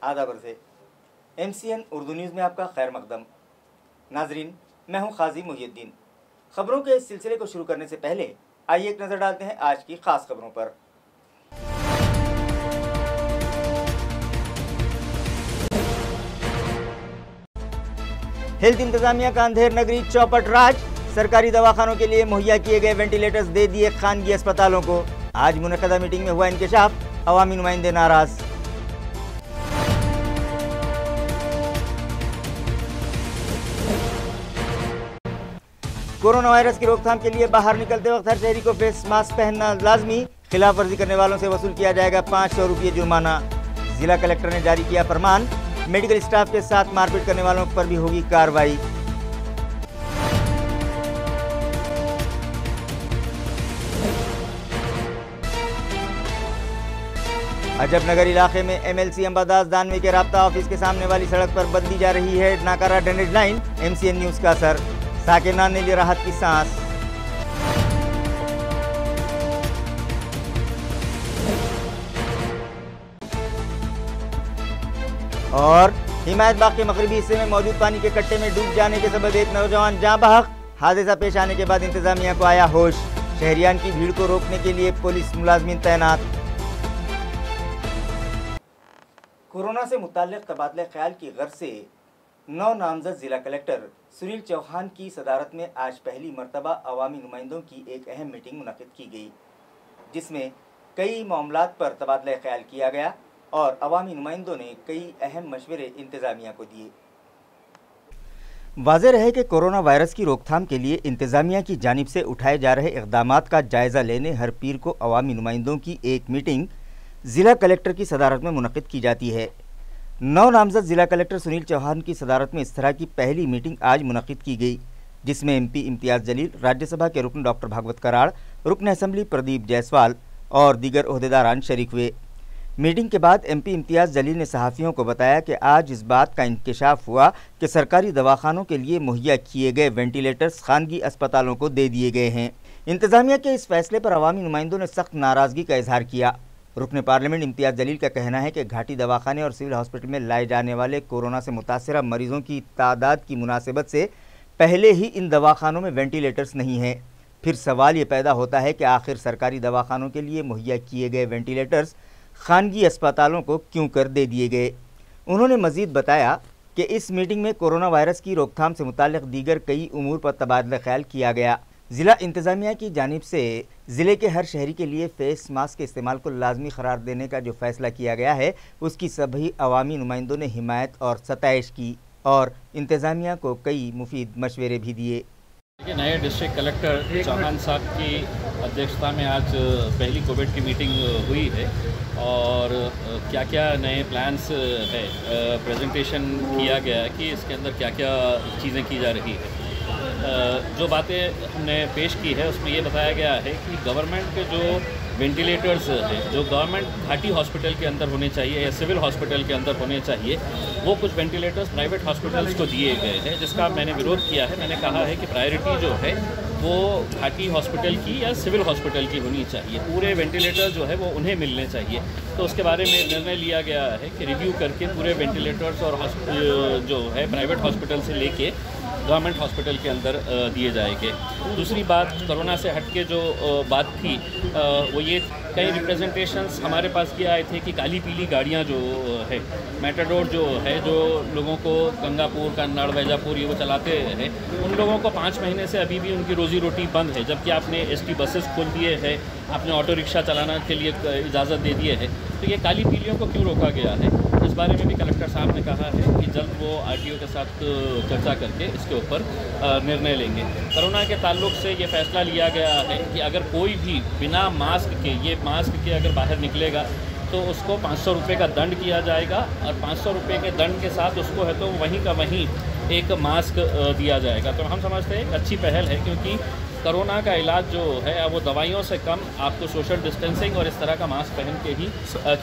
आदाब अर्ज़ MCN Urdu news में आपका खैर मकदम। नाजरीन, मैं हूं खाजी मुहियुद्दीन। खबरों के इस सिलसिले को शुरू करने से पहले आइए एक नज़र डालते हैं आज की खास खबरों पर। हेल्थ इंतजामिया का अंधेर नगरी चौपट राज, सरकारी दवाखानों के लिए मुहैया किए गए वेंटिलेटर्स दे दिए खानगी अस्पतालों को। आज मुनक़दा मीटिंग में हुआ इंकशाफ, अवामी नुमाइंदे नाराज। कोरोना वायरस की रोकथाम के लिए बाहर निकलते वक्त हर शहरी को फेस मास्क पहनना लाजमी, खिलाफ वर्जी करने वालों से वसूल किया जाएगा 500 रुपये जुर्माना। जिला कलेक्टर ने जारी किया फरमान, मेडिकल स्टाफ के साथ मारपीट करने वालों पर भी होगी कार्रवाई। अजबनगर इलाके में MLC अंबादास दानवे के राब्ता ऑफिस के सामने वाली सड़क पर बदली जा रही है नाकारा ड्रेनेज लाइन। MCN न्यूज़ का असर, साकिनान ने ली राहत की सांस। और हिमायत बाग के मगरबी हिस्से में मौजूद पानी के कट्टे में डूब जाने के सबब एक नौजवान जाँ बहक। हादसा पेश आने के बाद इंतजामिया को आया होश, शहरियान की भीड़ को रोकने के लिए पुलिस मुलाजमीन तैनात। कोरोना से मुताल्लिक तबादले ख्याल की गर्ज से नौ नामजद जिला कलेक्टर सुनील चौहान की सदारत में आज पहली मरतबा अवामी नुमाइंदों की एक अहम मीटिंग मुनक़िद की गई, जिसमें कई मामलात पर तबादला ख्याल किया गया और अवामी नुमाइंदों ने कई अहम मशवरे इंतज़ामिया को दिए। वाज़ेह रहे कि कोरोना वायरस की रोकथाम के लिए इंतज़ामिया की जानिब से उठाए जा रहे इक़दामात का जायज़ा लेने हर पीर को अवामी नुमाइंदों की एक मीटिंग ज़िला कलेक्टर की सदारत में मुनक़िद की जाती है। नौ नामजद ज़िला कलेक्टर सुनील चौहान की सदारत में इस तरह की पहली मीटिंग आज मुनक़िद की गई, जिसमें MP इम्तियाज़ जलील, राज्यसभा के रुकन डॉक्टर भागवत कराड़, रुकन असम्बली प्रदीप जायसवाल और दीगर ओहदेदारान शरीक हुए। मीटिंग के बाद MP इम्तियाज़ जलील ने सहाफ़ियों को बताया कि आज इस बात का इंकशाफ हुआ कि सरकारी दवाखानों के लिए मुहैया किए गए वेंटिलेटर्स खानगी अस्पतालों को दे दिए गए हैं। इंतज़ामिया के इस फैसले पर अवामी नुमाइंदों ने सख्त नाराज़गी का इजहार किया। रुकन पार्लियामेंट इम्तियाज़ जलील का कहना है कि घाटी दवाखाने और सिविल हॉस्पिटल में लाए जाने वाले कोरोना से मुतासरा मरीजों की तादाद की मुनासिबत से पहले ही इन दवाखानों में वेंटिलेटर्स नहीं हैं। फिर सवाल ये पैदा होता है कि आखिर सरकारी दवाखानों के लिए मुहैया किए गए वेंटिलेटर्स खानगी अस्पतालों को क्यों कर दे दिए गए। उन्होंने मज़ीद बताया कि इस मीटिंग में कोरोना वायरस की रोकथाम से मुताल्लिक़ दीगर कई उमूर पर तबादला ख्याल किया गया। ज़िला इंतज़ामिया की जानिब से ज़िले के हर शहरी के लिए फ़ेस मास्क के इस्तेमाल को लाजमी करार देने का जो फ़ैसला किया गया है, उसकी सभी अवामी नुमाइंदों ने हिमायत और सताइश की और इंतज़ामिया को कई मुफीद मशवरे भी दिए। नए डिस्ट्रिक्ट कलेक्टर चौहान साहब की अध्यक्षता में आज पहली कोविड की मीटिंग हुई है और क्या क्या नए प्लान्स है प्रेजेंटेशन किया गया है कि इसके अंदर क्या क्या चीज़ें की जा रही है। जो बातें हमने पेश की है उसमें ये बताया गया है कि गवर्नमेंट के जो वेंटिलेटर्स हैं, जो गवर्नमेंट घाटी हॉस्पिटल के अंदर होने चाहिए या सिविल हॉस्पिटल के अंदर होने चाहिए, वो कुछ वेंटिलेटर्स प्राइवेट हॉस्पिटल्स को दिए गए हैं, जिसका मैंने विरोध किया है। मैंने कहा है कि प्रायोरिटी जो है वो घाटी हॉस्पिटल की या सिविल हॉस्पिटल की होनी चाहिए, पूरे वेंटिलेटर जो है वो उन्हें मिलने चाहिए। तो उसके बारे में निर्णय लिया गया है कि रिव्यू करके पूरे वेंटिलेटर्स और जो है प्राइवेट हॉस्पिटल से लेके गवर्नमेंट हॉस्पिटल के अंदर दिए जाएंगे। दूसरी बात, कोरोना से हट के जो बात थी वो ये कई रिप्रेजेंटेशंस हमारे पास ये आए थे कि काली पीली गाड़ियाँ जो है, मेटाडोर जो है, जो लोगों को गंगापुर, कन्नड़, वैजापुर ये वो चलाते हैं, उन लोगों को 5 महीने से अभी भी उनकी रोज़ी रोटी बंद है, जबकि आपने ST बसेस खोल दिए हैं, आपने ऑटो रिक्शा चलाने के लिए इजाज़त दे दिए है। तो ये काली पीलियों को क्यों रोका गया है, इस बारे में भी कलेक्टर साहब ने कहा है कि जल्द वो RTO के साथ चर्चा करके इसके ऊपर निर्णय लेंगे। कोरोना के ताल्लुक से ये फैसला लिया गया है कि अगर कोई भी बिना मास्क के अगर बाहर निकलेगा तो उसको 500 रुपये का दंड किया जाएगा और 500 रुपये के दंड के साथ उसको है तो वहीं का वहीं एक मास्क दिया जाएगा। तो हम समझते हैं एक अच्छी पहल है, क्योंकि कोरोना का इलाज जो है वो दवाइयों से कम आपको सोशल डिस्टेंसिंग और इस तरह का मास्क पहन के ही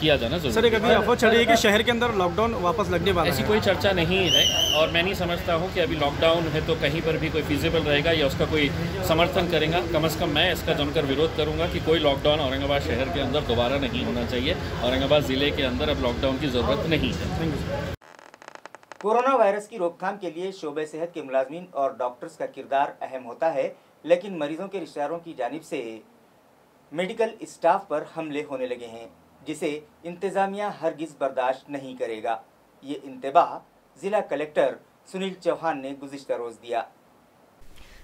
किया जाना जरूरी है। सर, एक अभी अफवाह चल रही है कि शहर के अंदर लॉकडाउन वापस लगने वाला है। ऐसी कोई चर्चा नहीं है और मैं नहीं समझता हूँ कि अभी लॉकडाउन है तो कहीं पर भी कोई फिजिबल रहेगा या उसका कोई समर्थन करेगा। कम से कम मैं इसका जमकर विरोध करूँगा कि कोई लॉकडाउन औरंगाबाद शहर के अंदर दोबारा नहीं होना चाहिए। औरंगाबाद ज़िले के अंदर अब लॉकडाउन की ज़रूरत नहीं है। कोरोना वायरस की रोकथाम के लिए शोबे सेहत के मुलाजमीन और डॉक्टर्स का किरदार अहम होता है, लेकिन मरीजों के रिश्तेदारों की जानिब से मेडिकल स्टाफ पर हमले होने लगे हैं, जिसे इंतज़ामिया हरगिज़ बर्दाश्त नहीं करेगा। ये इंतबाह ज़िला कलेक्टर सुनील चौहान ने गुज़िश्ता रोज़ दिया।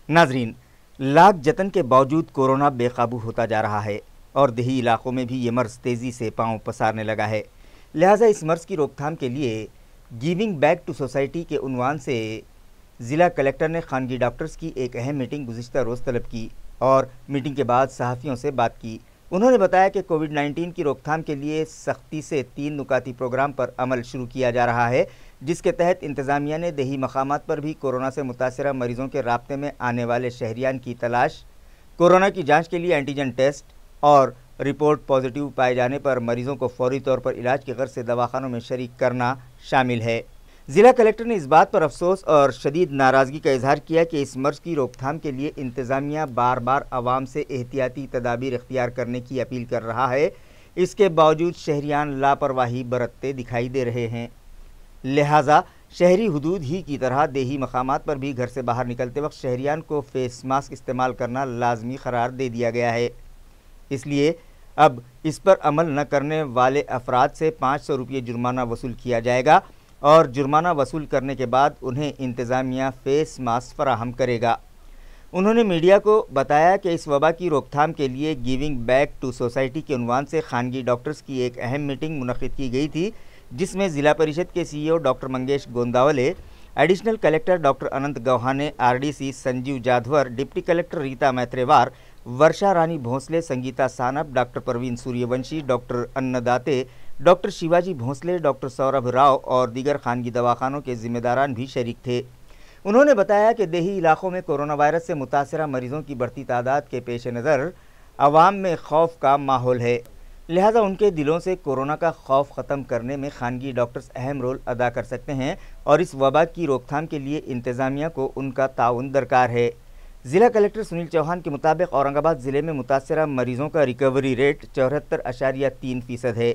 नाजरीन, लाख जतन के बावजूद कोरोना बेकाबू होता जा रहा है और देही इलाकों में भी ये मर्ज़ तेज़ी से पांव पसारने लगा है। लिहाजा इस मर्ज़ की रोकथाम के लिए गिविंग बैक टू सोसाइटी के उन्वान से ज़िला कलेक्टर ने खानगी डॉक्टर्स की एक अहम मीटिंग गुज़िश्ता रोज़ तलब की और मीटिंग के बाद सहाफ़ियों से बात की। उन्होंने बताया कि कोविड-19 की रोकथाम के लिए सख्ती से 3 नुकाती प्रोग्राम पर अमल शुरू किया जा रहा है, जिसके तहत इंतज़ामिया ने देही मकामात पर भी कोरोना से मुतासरा मरीज़ों के राब्ते में आने वाले शहरियान की तलाश, कोरोना की जाँच के लिए एंटीजन टेस्ट और रिपोर्ट पॉजिटिव पाए जाने पर मरीजों को फौरी तौर पर इलाज की गर्ज से दवाखानों में शरीक करना शामिल है। ज़िला कलेक्टर ने इस बात पर अफसोस और शदीद नाराज़गी का इजहार किया कि इस मर्ज़ की रोकथाम के लिए इंतज़ामिया बार बार आवाम से एहतियाती तदाबीर इख्तियार करने की अपील कर रहा है। इसके बावजूद शहरियान लापरवाही बरतते दिखाई दे रहे हैं। लिहाजा शहरी हुदूद ही की तरह देही मकामात पर भी घर से बाहर निकलते वक्त शहरियान को फेस मास्क इस्तेमाल करना लाजमी करार दे दिया गया है। इसलिए अब इस पर अमल न करने वाले अफराद से 500 रुपये जुर्माना वसूल किया जाएगा और जुर्माना वसूल करने के बाद उन्हें इंतज़ामिया फेस मास्क फराहम करेगा। उन्होंने मीडिया को बताया कि इस वबा की रोकथाम के लिए गिविंग बैक टू सोसाइटी के उन्वान से खानगी डॉक्टर्स की एक अहम मीटिंग मुनक़्क़िद की गई थी, जिसमें ज़िला परिषद के CEO doctor Mangesh Gondawale, additional collector doctor Anant Gauhane, RDC Sanjeev Jadhavar, deputy collector Rita Maitrewar, Varsha Rani Bhosale, Sangeeta Sanap, doctor Parveen Suryavanshi, doctor Annadate, doctor Shivaji Bhosale, doctor Saurabh Rao और दीगर खानगी दवाखानों के ज़िम्मेदारान भी शरीक थे। उन्होंने बताया कि देही इलाकों में कोरोना वायरस से मुतासरा मरीजों की बढ़ती तादाद के पेश नज़र आवाम में खौफ का माहौल है, लिहाजा उनके दिलों से कोरोना का खौफ ख़त्म करने में खानगी डॉक्टर्स अहम रोल अदा कर सकते हैं और इस वबा की रोकथाम के लिए इंतज़ामिया को उनका ताउन दरकार है। ज़िला कलेक्टर सुनील चौहान के मुताबिक औरंगाबाद ज़िले में मुतासरा मरीज़ों का रिकवरी रेट 74.3% है,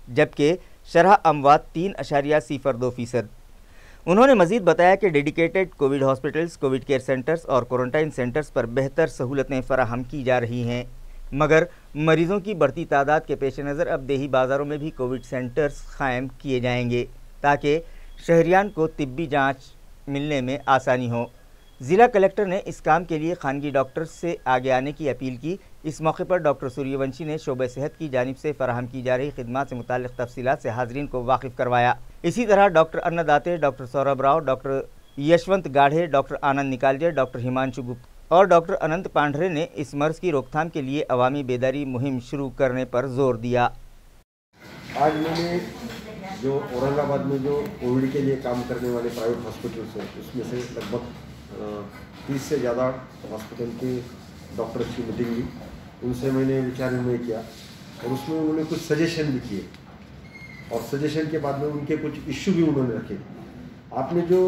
जबकि शरह अमवात 3.02%। उन्होंने मज़ीद बताया कि dedicated Covid hospitals, Covid care centres और क्वारंटाइन सेंटर्स पर बेहतर सहूलतें फराहम की जा रही हैं, मगर मरीज़ों की बढ़ती तादाद के पेश नज़र अब देही बाज़ारों में भी कोविड सेंटर्स कायम किए जाएंगे ताकि शहरियान को तिब्बी जाँच मिलने में आसानी हो। ज़िला कलेक्टर ने इस काम के लिए खानगी डॉक्टर्स से आगे आने की अपील की। इस मौके पर डॉक्टर सूर्यवंशी ने शोबे सेहत की जानिब से फराहम की जा रही खिदमात से मुताल्लिक़ तफसीलात से हाज़रीन को वाकिफ़ करवाया। इसी तरह doctor Annadate, doctor Saurabh Rao, doctor Yashwant Gadhe, doctor Anand Nikalje, doctor Himanshu Gupta और डॉक्टर अनंत पांढरे ने इस मर्ज़ की रोकथाम के लिए अवामी बेदारी मुहिम शुरू करने पर जोर दिया। आज मैंने जो औरंगाबाद में जो कोविड के लिए काम करने वाले प्राइवेट हॉस्पिटल्स हैं, उसमें से लगभग 30 से ज़्यादा हॉस्पिटल के डॉक्टर्स की मीटिंग ली। उनसे मैंने विचार विमर्श किया और उसमें उन्होंने कुछ सजेशन भी किए और सजेशन के बाद में उनके कुछ इश्यू भी उन्होंने रखे। आपने जो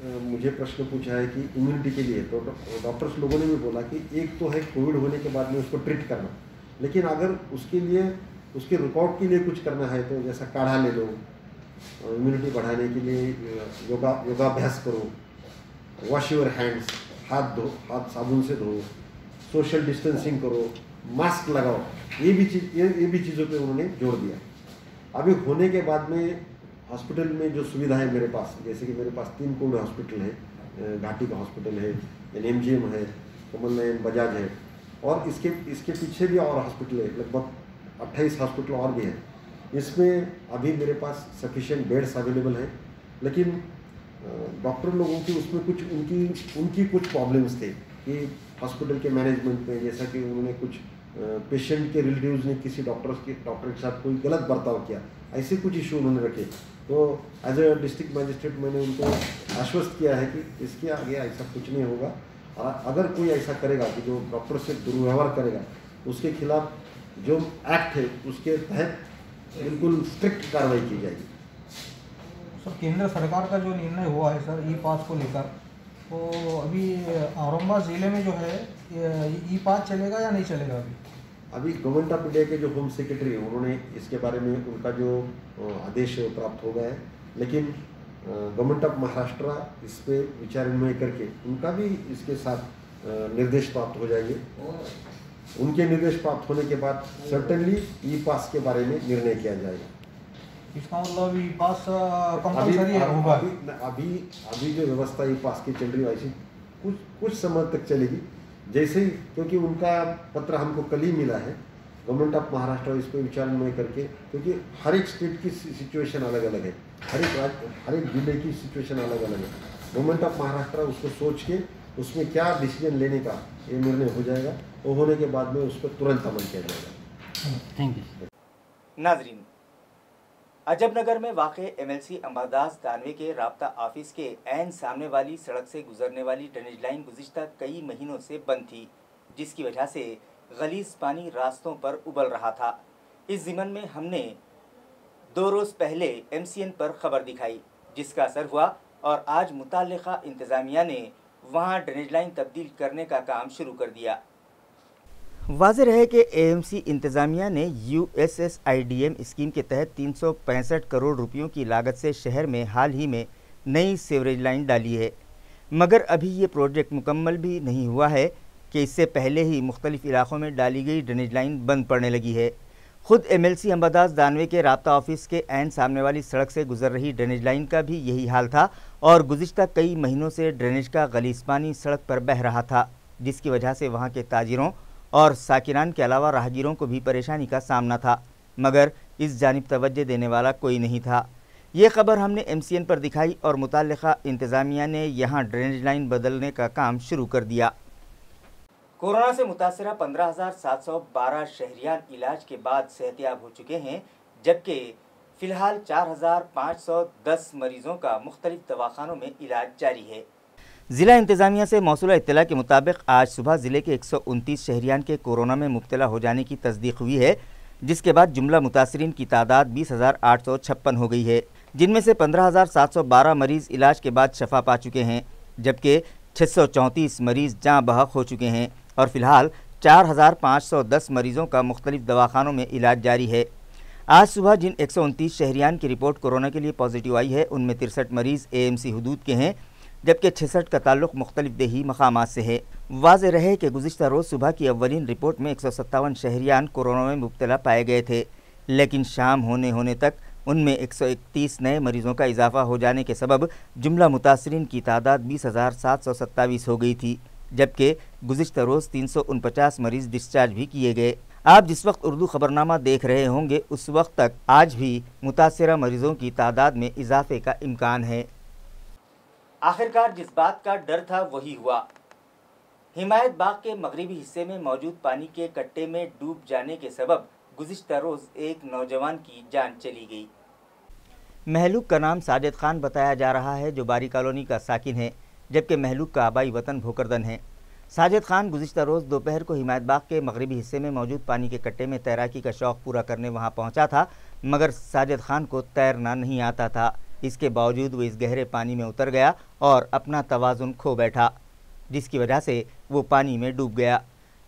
मुझे प्रश्न पूछा है कि इम्यूनिटी के लिए, तो डॉक्टर्स लोगों ने भी बोला कि एक तो है कोविड होने के बाद में उसको ट्रीट करना, लेकिन अगर उसके लिए उसके रिकॉर्ड के लिए कुछ करना है तो जैसा काढ़ा ले लो, इम्यूनिटी बढ़ाने के लिए योगाभ्यास करो, वॉश योर हैंड्स, हाथ धो, हाथ साबुन से धो, सोशल डिस्टेंसिंग करो, मास्क लगाओ, ये भी चीज़ों पे उन्होंने जोर दिया। अभी होने के बाद में हॉस्पिटल में जो सुविधा है मेरे पास, जैसे कि मेरे पास 3 कोविड हॉस्पिटल है, घाटी का हॉस्पिटल है, NMGM है, कमल नयन बजाज है और इसके पीछे भी और हॉस्पिटल है, लगभग 28 हॉस्पिटल और भी हैं। इसमें अभी मेरे पास सफिशिएंट बेड्स अवेलेबल हैं, लेकिन डॉक्टर लोगों की उसमें कुछ उनकी कुछ प्रॉब्लम्स थे कि हॉस्पिटल के मैनेजमेंट में, जैसा कि उन्होंने कुछ पेशेंट के रिलेटिव्स ने किसी डॉक्टर के साथ कोई गलत बर्ताव किया, ऐसे कुछ इशू उन्होंने रखे। तो एज ए डिस्ट्रिक्ट मजिस्ट्रेट मैंने उनको आश्वस्त किया है कि इसके आगे ऐसा कुछ नहीं होगा और अगर कोई ऐसा करेगा कि जो डॉक्टर से दुर्व्यवहार करेगा, उसके खिलाफ जो एक्ट है उसके तहत बिल्कुल स्ट्रिक्ट कार्रवाई की जाएगी। सर, केंद्र सरकार का जो निर्णय हुआ है सर ई पास को लेकर, तो अभी औरंगाबाद ज़िले में जो है ई पास चलेगा या नहीं चलेगा? अभी गवर्नमेंट ऑफ इंडिया के जो होम सेक्रेटरी हैं उन्होंने इसके बारे में उनका जो आदेश प्राप्त हो गया है, लेकिन गवर्नमेंट ऑफ महाराष्ट्र इस पे विचार विमर्श करके उनका भी इसके साथ निर्देश प्राप्त हो जाएंगे। उनके निर्देश प्राप्त होने के बाद सर्टेनली ई पास के बारे में निर्णय किया जाएगा। इसका मतलब ई पास कंपलसरी होगा? अभी जो व्यवस्था ई पास की चल रही है ऐसी कुछ समय तक चलेगी, जैसे ही, क्योंकि उनका पत्र हमको कल ही मिला है। गवर्नमेंट ऑफ महाराष्ट्र इस पर विचार विमर्श करके, क्योंकि हर एक स्टेट की सिचुएशन अलग अलग है, हर एक जिले की सिचुएशन अलग अलग है। गवर्नमेंट ऑफ महाराष्ट्र उसको सोच के उसमें क्या डिसीजन लेने का ये निर्णय हो जाएगा, वो होने के बाद में उस पर तुरंत अमल किया जाएगा। Thank you. नाजरीन, अजबनगर में वाक़े MLC अंबादास दानवे के राब्ता ऑफिस के ऐन सामने वाली सड़क से गुजरने वाली ड्रेनेज लाइन गुज़िश्ता कई महीनों से बंद थी, जिसकी वजह से गलीज़ पानी रास्तों पर उबल रहा था। इस ज़िमन में हमने 2 रोज़ पहले MCN पर खबर दिखाई, जिसका असर हुआ और आज मुताल्लिक़ा इंतज़ामिया ने वहाँ ड्रेनेज लाइन तब्दील करने का काम शुरू कर दिया। वाज़ेह रहे कि AMC इंतज़ामिया ने USSIDM स्कीम के तहत 365 करोड़ रुपयों की लागत से शहर में हाल ही में नई सीवरेज लाइन डाली है, मगर अभी ये प्रोजेक्ट मुकम्मल भी नहीं हुआ है कि इससे पहले ही मुख्तलिफ इलाक़ों में डाली गई ड्रेनेज लाइन बंद पड़ने लगी है। ख़ुद MLC अंबादास दानवे के राब्ता ऑफिस के ऐन सामने वाली सड़क से गुजर रही ड्रेनेज लाइन का भी यही हाल था और गुज़िश्ता कई महीनों से ड्रेनेज का गलीज़ पानी सड़क पर बह रहा था, जिसकी वजह से वहाँ के ताजिरों और साकिनान के अलावा राहगीरों को भी परेशानी का सामना था, मगर इस जानिब तवज्जो देने वाला कोई नहीं था। ये खबर हमने MCN पर दिखाई और मुताल्लिक़ा इंतज़ामिया ने यहाँ ड्रेनेज लाइन बदलने का काम शुरू कर दिया। कोरोना से मुतासरा 15,712 शहरियान इलाज के बाद सेहतयाब हो चुके हैं, जबकि फ़िलहाल 4,510 मरीज़ों का मुख्तलिफ दवाखानों में इलाज जारी है। ज़िला इंतज़ामिया से मौसूला इत्तला के मुताबिक आज सुबह ज़िले के 129 शहरियान के कोरोना में मुब्तला हो जाने की तस्दीक हुई है, जिसके बाद जुमला मुतासरीन की तादाद 20,856 हो गई है, जिनमें से 15,712 मरीज़ इलाज के बाद शफा पा चुके हैं, जबकि 634 मरीज़ जाँ बहक हो चुके हैं और फ़िलहाल 4,510 मरीज़ों का मुख्तलिफ दवाखानों में इलाज जारी है। आज सुबह जिन 129 शहरियान की रिपोर्ट कोरोना के लिए पॉजिटिव आई है, उनमें 63 मरीज़ AMC हुदूद के हैं, जबकि 66 का ताल्लुक़ मुख्तलिफ देही मकामात से है। वाज़ेह रहे कि गुज़िश्ता रोज़ सुबह की अव्वलीन रिपोर्ट में 157 शहरियान कोरोना में मुब्तला पाए गए थे, लेकिन शाम होने तक उनमें 131 नए मरीज़ों का इजाफ़ा हो जाने के सबब जुमला मुतासरीन की तादाद 20,727 हो गई थी, जबकि गुज़िश्ता रोज़ 349 मरीज़ डिस्चार्ज भी किए गए। आप जिस वक्त उर्दू ख़बरनामा देख रहे होंगे, उस वक्त तक आज भी मुतासरा मरीज़ों की तादाद में इजाफे का इम्कान है। आखिरकार जिस बात का डर था वही हुआ। हिमायत बाग के मगरिबी हिस्से में मौजूद पानी के कट्टे में डूब जाने के सबब गुज़िश्ता रोज़ एक नौजवान की जान चली गई। महलूक का नाम साजिद खान बताया जा रहा है, जो बारी कॉलोनी का साकिन है, जबकि महलूक का आबाई वतन भोकरदन है। साजिद खान गुज़िश्ता रोज़ दोपहर को हिमायत बाग के मगरिबी हिस्से में मौजूद पानी के कट्टे में तैराकी का शौक़ पूरा करने वहाँ पहुँचा था, मगर साजिद खान को तैरना नहीं आता था। इसके बावजूद वो इस गहरे पानी में उतर गया और अपना तवाज़ुन खो बैठा, जिसकी वजह से वो पानी में डूब गया।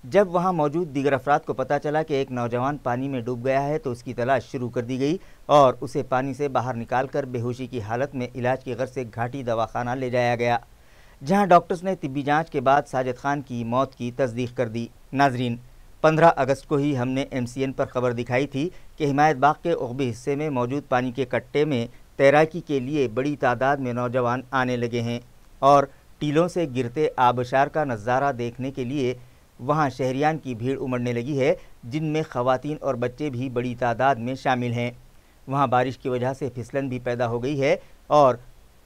जब वहाँ मौजूद दीगर अफराद को पता चला कि एक नौजवान पानी में डूब गया है, तो उसकी तलाश शुरू कर दी गई और उसे पानी से बाहर निकालकर बेहोशी की हालत में इलाज की गर्ज से घाटी दवाखाना ले जाया गया, जहाँ डॉक्टर्स ने तिब्बी जाँच के बाद साजिद खान की मौत की तस्दीक कर दी। नाजरीन, 15 अगस्त को ही हमने MCN पर खबर दिखाई थी कि हिमायत बाग के उगबी हिस्से में मौजूद पानी के कट्टे में तैराकी के लिए बड़ी तादाद में नौजवान आने लगे हैं और टीलों से गिरते आबशार का नज़ारा देखने के लिए वहां शहरियान की भीड़ उमड़ने लगी है, जिनमें ख़वातीन और बच्चे भी बड़ी तादाद में शामिल हैं। वहां बारिश की वजह से फिसलन भी पैदा हो गई है और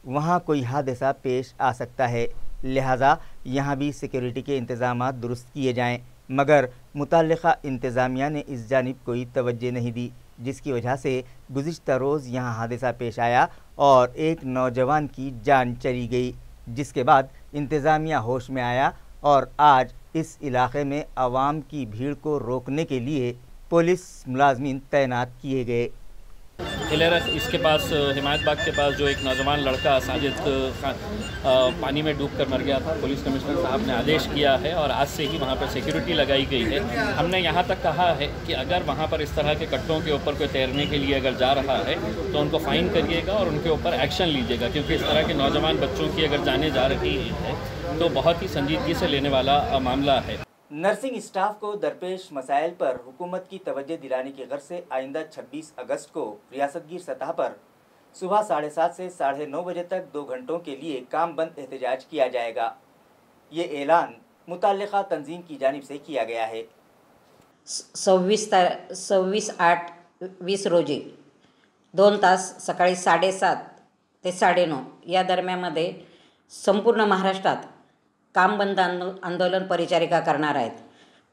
वहां कोई हादसा पेश आ सकता है, लिहाजा यहां भी सिक्योरिटी के इंतज़ामात दुरुस्त किए जाएँ, मगर मुतल्लिक़ा इंतज़ामिया ने इस जानिब कोई तवज्जो नहीं दी, जिसकी वजह से गुज़िश्ता रोज़ यहाँ हादसा पेश आया और एक नौजवान की जान चली गई, जिसके बाद इंतज़ामिया होश में आया और आज इस इलाके में आवाम की भीड़ को रोकने के लिए पुलिस मुलाजमीन तैनात किए गए। हिलेरा इसके पास हिमायत बाग के पास जो एक नौजवान लड़का साजिद खान पानी में डूबकर मर गया था, पुलिस कमिश्नर साहब ने आदेश किया है और आज से ही वहाँ पर सिक्योरिटी लगाई गई है। हमने यहाँ तक कहा है कि अगर वहाँ पर इस तरह के कट्टों के ऊपर कोई तैरने के लिए अगर जा रहा है तो उनको फ़ाइन करिएगा और उनके ऊपर एक्शन लीजिएगा, क्योंकि इस तरह के नौजवान बच्चों की अगर जाने जा रही है तो बहुत ही संजीदगी से लेने वाला मामला है। नर्सिंग स्टाफ को दरपेश मसाइल पर हुकूमत की तवज्जो दिलाने की गर्ज से आइंदा 26 अगस्त को रियासतगीर सतह पर सुबह 7:30 से 9:30 बजे तक 2 घंटों के लिए काम बंद एहतजाज किया जाएगा। ये ऐलान मुतल्लिका तंजीम की जानिब से किया गया है। 26/8/20 रोजी 2 तास सकाळी 7:30 ते 9:30 या दरम्यानमध्ये संपूर्ण महाराष्ट्रात काम बंद आंदोलन परिचारिका करणार आहेत।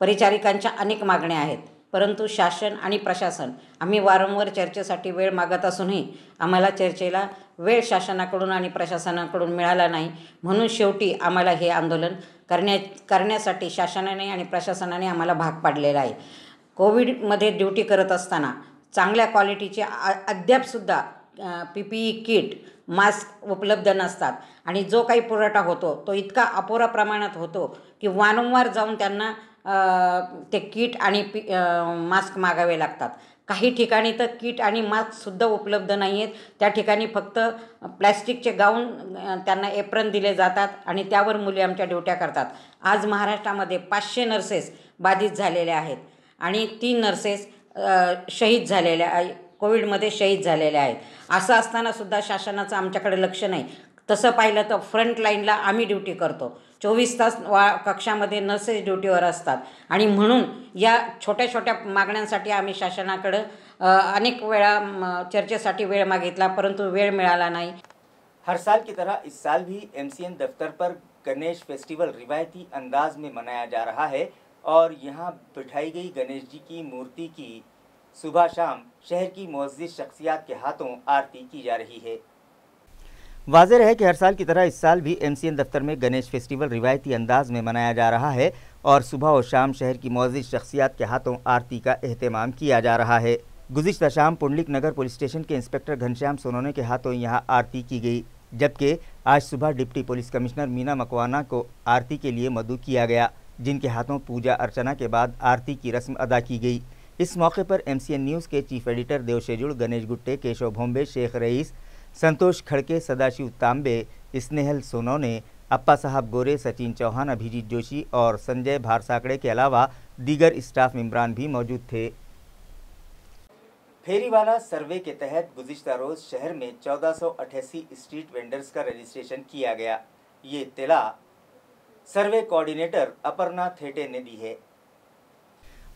परिचारिकांच्या अनेक मागण्या आहेत, परंतु शासन आणि प्रशासन आम्ही वारंवार चर्चेसाठी वेळ मागत असूनही आम्हाला चर्चेला वेळ शासनाकडून आणि प्रशासनाकडून मिळाला नाही। म्हणून शेवटी आम्हाला हे आंदोलन करण्यासाठी शासनाने आणि प्रशासनाने आम्हाला भाग पाडलेला आहे। कोविडमध्ये ड्युटी करत असताना चांगल्या क्वालिटीचे अद्यापसुद्धा PPE किट मास्क उपलब्ध नसतात आणि जो काही पुरवठा होतो तो इतका अपुरा प्रमाणात होतो की वारंवार जाऊन त्यांना ते किट आणि मास्क मागावे लागतात। काही ठिकाणी तर किट आणि मास्कसुद्धा उपलब्ध नाही आहेत, त्या ठिकाणी फक्त प्लॅस्टिकचे गाऊन त्यांना एप्रन दिले जातात आणि त्यावर मुली आमच्या ड्युट्या करतात। आज महाराष्ट्रामध्ये 500 नर्सेस बाधित झालेल्या आहेत आणि 3 नर्सेस शहीद झालेल्या कोविडमध्ये शहीद झालेले आहेत। असं असताना सुद्धा शासनाचं आमच्याकडे लक्ष नाही। तसं पाहिलं तर फ्रंट लाईनला आम्ही ड्युटी करतो, 24 तास कक्षामध्ये नर्सेस ड्युटीवर असतात आणि म्हणून या छोट्या छोट्या मागण्यांसाठी आम्ही शासनाकडे अनेक वेळा चर्चेसाठी वेळ मागितला, परंतु वेळ मिळाला नाही। हर साल की तरह इस साल भी MCN दफ्तर पर गणेश फेस्टिवल रिवायती अंदाज में मनाया जा रहा है और यहाँ बिठाई गई गणेश जी की मूर्ति की सुबह शाम शहर की मुअज़्ज़िज़ शख्सियात के हाथों आरती की जा रही है। वाज़ेह है कि हर साल की तरह इस साल भी MCN दफ्तर में गणेश फेस्टिवल रिवायती अंदाज में मनाया जा रहा है और सुबह और शाम शहर की मुअज़्ज़िज़ शख्सियात के हाथों आरती का एहतमाम किया जा रहा है। गुज़िश्ता शाम पुंडलिक नगर पुलिस स्टेशन के इंस्पेक्टर घनश्याम सोनोने के हाथों यहाँ आरती की गई, जबकि आज सुबह deputy police commissioner Meena Makwana को आरती के लिए मदऊ किया गया, जिनके हाथों पूजा अर्चना के बाद आरती की रस्म अदा की गई। इस मौके पर MCN न्यूज़ के chief editor देवशेजुड़, Ganesh Gutte, Keshav Bhombe, Sheikh rice, संतोष खड़के, सदाशिव तांबे, स्नेहल सोनोने, अप्पा साहब गोरे, सचिन चौहान, अभिजीत जोशी और संजय भारसाकड़े के अलावा दीगर स्टाफ मेंबरान भी मौजूद थे। फेरीवाला सर्वे के तहत गुज़िश्ता रोज़ शहर में 1488 स्ट्रीट वेंडर्स का रजिस्ट्रेशन किया गया। ये इत्तला सर्वे कोऑर्डिनेटर अपर्णा थेटे ने दी है।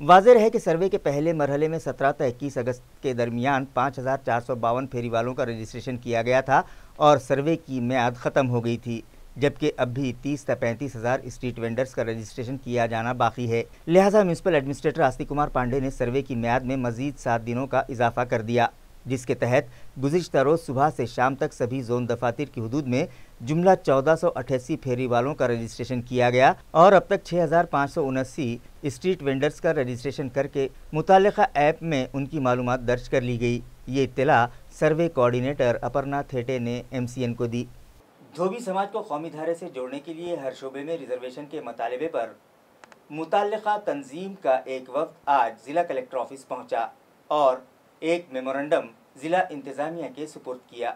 वाज़ेह है कि सर्वे के पहले मरहले में 17 से 21 अगस्त के दरमियान 5452 फेरी वालों का रजिस्ट्रेशन किया गया था और सर्वे की म्याद ख़त्म हो गई थी, जबकि अब भी 30 से 35 हज़ार स्ट्रीट वेंडर्स का रजिस्ट्रेशन किया जाना बाकी है। लिहाजा म्यूनसिपल एडमिनिस्ट्रेटर आस्तिक कुमार पांडे ने सर्वे की म्याद में मज़ीद 7 दिनों का इजाफा कर दिया, जिसके तहत गुज़िश्ता रोज़ सुबह से शाम तक सभी जोन दफातर की हदूद में जुमला 1488 फेरी वालों का रजिस्ट्रेशन किया गया और अब तक 6579 स्ट्रीट वेंडर्स का रजिस्ट्रेशन करके मुतालिका ऐप में उनकी मालूमात दर्ज कर ली गई। ये इत्तला सर्वे कोऑर्डिनेटर अपर्णा थेटे ने MCN को दी। धोबी समाज को कौमी धारे से जोड़ने के लिए हर शोबे में रिजर्वेशन के मुतालबे पर मुताल्लिका तंजीम का एक वक्त आज ज़िला कलेक्टर ऑफिस पहुंचा और एक मेमोरेंडम ज़िला इंतज़ामिया के सुपुर्द किया।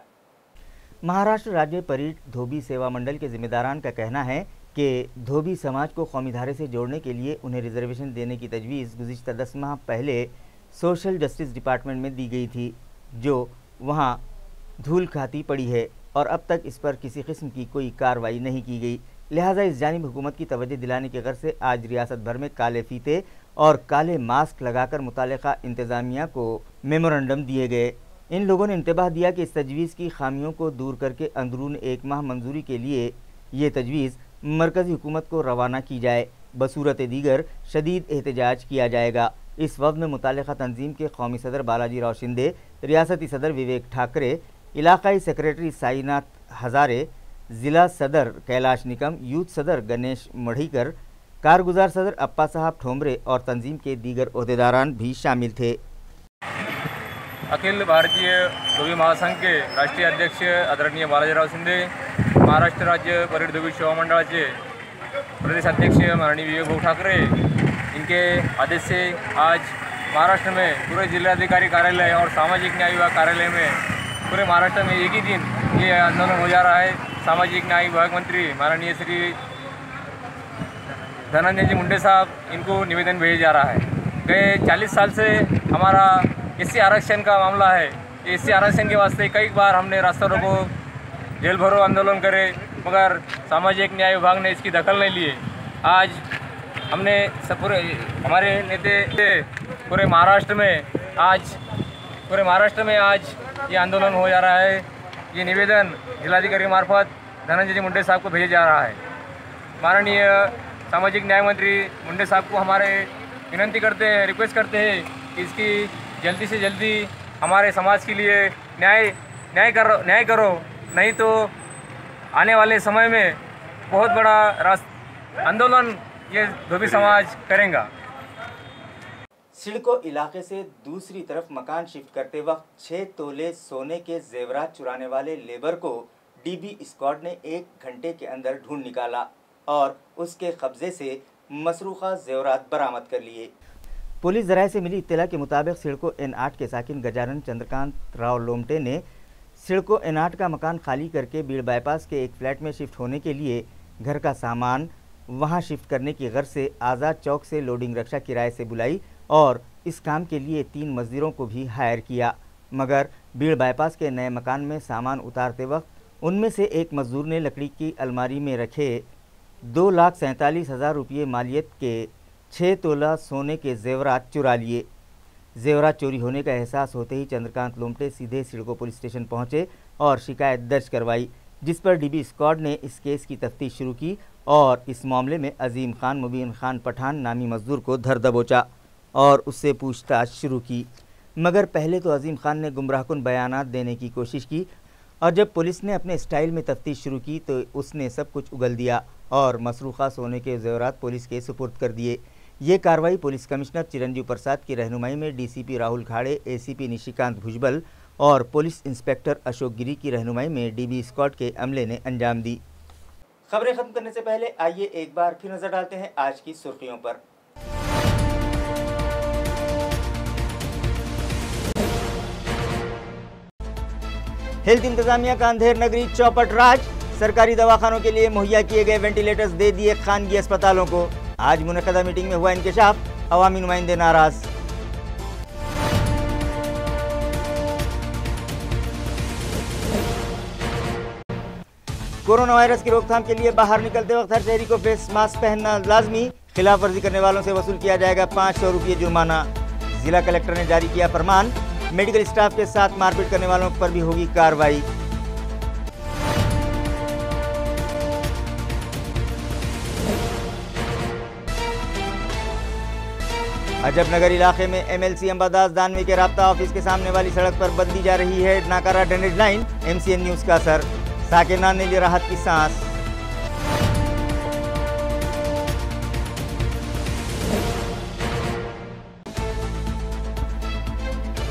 महाराष्ट्र राज्य परीट धोबी सेवा मंडल के जिम्मेदारान का कहना है कि धोबी समाज को कौमी धारे से जोड़ने के लिए उन्हें रिजर्वेशन देने की तजवीज़ गुज़िश्ता 10 माह पहले सोशल जस्टिस डिपार्टमेंट में दी गई थी, जो वहां धूल खाती पड़ी है और अब तक इस पर किसी किस्म की कोई कार्रवाई नहीं की गई। लिहाजा इस जानिब हुकूमत की तवज्जो दिलाने के गर्ज से आज रियासत भर में काले फीते और काले मास्क लगाकर मुतालिका इंतज़ामिया को मेमोरेंडम दिए गए। इन लोगों ने इंतबाह दिया कि इस तजवीज़ की खामियों को दूर करके अंदरून 1 माह मंजूरी के लिए ये तजवीज़ मरकज़ी हुकूमत को रवाना की जाए, बसूरत दीगर शदीद एहतजाज किया जाएगा। इस वक्त में मुतालिका तंजीम के कौमी सदर बालाजी राव शिंदे, रियासती सदर विवेक ठाकरे, इलाकाई सेक्रेटरी साईनाथ हज़ारे, जिला सदर कैलाश निकम, यूथ सदर गणेश मढ़ीकर, कारगुजार सदर अप्पा साहब ठोमरे और तंजीम के दीगर ओहदेदारान भी शामिल थे। अखिल भारतीय धोबी महासंघ के राष्ट्रीय अध्यक्ष आदरणीय बालाजीराव शिंदे, महाराष्ट्र राज्य परेड धोबी सेवा मंडळाचे प्रदेश अध्यक्ष माननीय विवेक भाऊ ठाकरे, इनके आदेश से आज महाराष्ट्र में पूरे जिलाधिकारी कार्यालय और सामाजिक न्याय विभाग कार्यालय में पूरे महाराष्ट्र में एक ही दिन ये आंदोलन हो जा रहा है। सामाजिक न्याय विभाग मंत्री माननीय श्री धनंजय जी मुंडे साहब, इनको निवेदन भेजा जा रहा है। गए 40 साल से हमारा एससी आरक्षण का मामला है। एससी आरक्षण के वास्ते कई बार हमने रास्ता रोको, जेल भरो आंदोलन करे, मगर सामाजिक न्याय विभाग ने इसकी दखल नहीं लिए। आज हमने सब पूरे हमारे नेते पूरे महाराष्ट्र में आज ये आंदोलन हो जा रहा है। ये निवेदन जिलाधिकारी मार्फत धनंजय जी मुंडे साहब को भेजा जा रहा है। माननीय सामाजिक न्याय मंत्री मुंडे साहब को हमारे विनंती करते हैं, रिक्वेस्ट करते हैं कि इसकी जल्दी से जल्दी हमारे समाज के लिए न्याय करो, नहीं तो आने वाले समय में बहुत बड़ा आंदोलन ये धोबी समाज करेगा। सिडको इलाके से दूसरी तरफ मकान शिफ्ट करते वक्त 6 तोले सोने के जेवरात चुराने वाले लेबर को डीबी स्क्वाड ने 1 घंटे के अंदर ढूंढ निकाला और उसके कब्जे से मसरूखा जेवरात बरामद कर लिए। पुलिस जराये से मिली इत्तला के मुताबिक सिडको N8 के साकिन गजानन चंद्रकांत राव लोमटे ने सिडको N8 का मकान खाली करके बीड़ बाईपास के एक फ्लैट में शिफ्ट होने के लिए घर का सामान वहां शिफ्ट करने की गर्ज से आज़ाद चौक से लोडिंग रिक्शा किराए से बुलाई और इस काम के लिए 3 मजदूरों को भी हायर किया। मगर बीड़ बाईपास के नए मकान में सामान उतारते वक्त उनमें से एक मजदूर ने लकड़ी की अलमारी में रखे 2,47,000 रुपये मालियत के 6 तोला सोने के जेवरात चुरा लिए। जेवरात चोरी होने का एहसास होते ही चंद्रकांत लोमटे सीधे सिडको पुलिस स्टेशन पहुंचे और शिकायत दर्ज करवाई, जिस पर डीबी स्क्वाड ने इस केस की तफ्तीश शुरू की और इस मामले में अजीम खान मुबीन खान पठान नामी मजदूर को धर दबोचा और उससे पूछताछ शुरू की। मगर पहले तो अजीम खान ने गुमराहकुन बयानात देने की कोशिश की और जब पुलिस ने अपने स्टाइल में तफ्तीश शुरू की तो उसने सब कुछ उगल दिया और मसरूखा सोने के जेवरात पुलिस के सुपुर्द कर दिए। ये कार्रवाई पुलिस कमिश्नर चिरंजीव प्रसाद की रहनुमाई में डीसीपी राहुल खाड़े, एसीपी निशिकांत भुजबल और पुलिस इंस्पेक्टर अशोक गिरी की रहनुमाई में डीबी स्क्वाड के अमले ने अंजाम दी। खबरें खत्म करने से पहले आइए एक बार फिर नजर डालते हैं आज की सुर्खियों पर। हेल्थ इंतजामिया का अंधेर नगरी चौपट राज, सरकारी दवाखानों के लिए मुहैया किए गए वेंटिलेटर्स दे दिए खानगी अस्पतालों को। आज मुनक्कदा मीटिंग में हुआ इंकशाफ, अवामी नुमाइंदे नाराज। कोरोना वायरस की रोकथाम के लिए बाहर निकलते वक्त हर शहरी को फेस मास्क पहनना लाजमी, खिलाफ वर्जी करने वालों से वसूल किया जाएगा 500 रुपये जुर्माना। जिला कलेक्टर ने जारी किया फरमान, मेडिकल स्टाफ के साथ मारपीट करने वालों पर भी होगी कार्रवाई। अजबनगर इलाके में MLC अंबादास दानवे के राब्ता ऑफिस के सामने वाली सड़क पर बदली जा रही है नाकारा ड्रेनेज लाइन। MCN न्यूज का असर, साकिनान ने ली राहत की सांस।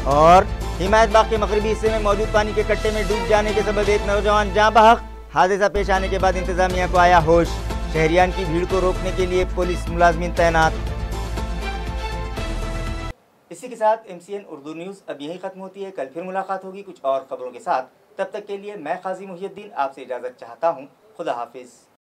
और हिमायत बाग के मगरबी हिस्से में मौजूद पानी के कट्टे में डूब जाने के सबब एक नौजवान जाँ बहक। हादसा पेश आने के बाद इंतजामिया को आया होश, शहरियान की भीड़ को रोकने के लिए पुलिस मुलाजमीन तैनात। इसी के साथ MCN उर्दू न्यूज़ अब यही खत्म होती है। कल फिर मुलाकात होगी कुछ और खबरों के साथ। तब तक के लिए मैं काजी मुहियुद्दीन आपसे इजाज़त चाहता हूँ। खुदा हाफिज़।